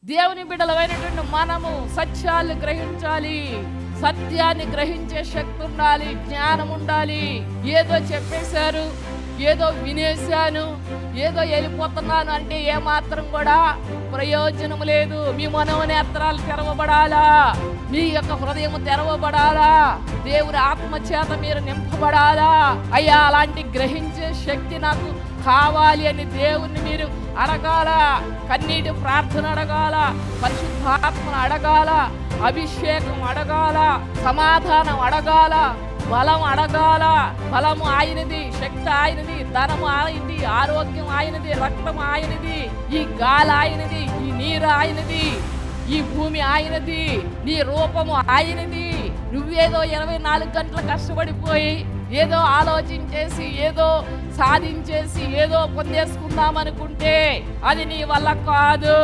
దేవుని బిడ్డలమైనటువంటి మనము సత్యాన్ని గ్రహించాలి, సత్యాన్ని గ్రహించే శక్తి ఉండాలి, జ్ఞానం ఉండాలి. ఏదో చెప్పేశారు, ఏదో వినేశాను, ఏదో వెళ్ళిపోతున్నాను అంటే ఏమాత్రం కూడా ప్రయోజనం లేదు. మీ మనోనేత్రాలు తెరవబడాలా, మీ యొక్క హృదయం తెరవబడాలా, దేవుని ఆత్మచేత మీరు నింపబడాలా. అయ్యా, అలాంటి గ్రహించే శక్తి నాకు కావాలి అని దేవుణ్ణి మీరు అడగాల. కన్నీటి ప్రార్థన అడగాల, పరిశుద్ధాత్మను అడగాల, అభిషేకం అడగాల, సమాధానం అడగాల, బలం అడగాల. బలము ఆయనది, శక్తి ఆయనది, ధనము ఆయనది, ఆరోగ్యం ఆయనది, రక్తం ఆయనది, ఈ గాలి ఆయనది, ఈ నీరు ఆయనది, ఈ భూమి ఆయనది, నీ రూపము ఆయనది. నువ్వేదో 24 గంటలు కష్టపడిపోయి ఏదో ఆలోచించేసి ఏదో సాధించేసి ఏదో పొందేసుకుందామనుకుంటే అది నీ వల్ల కాదు.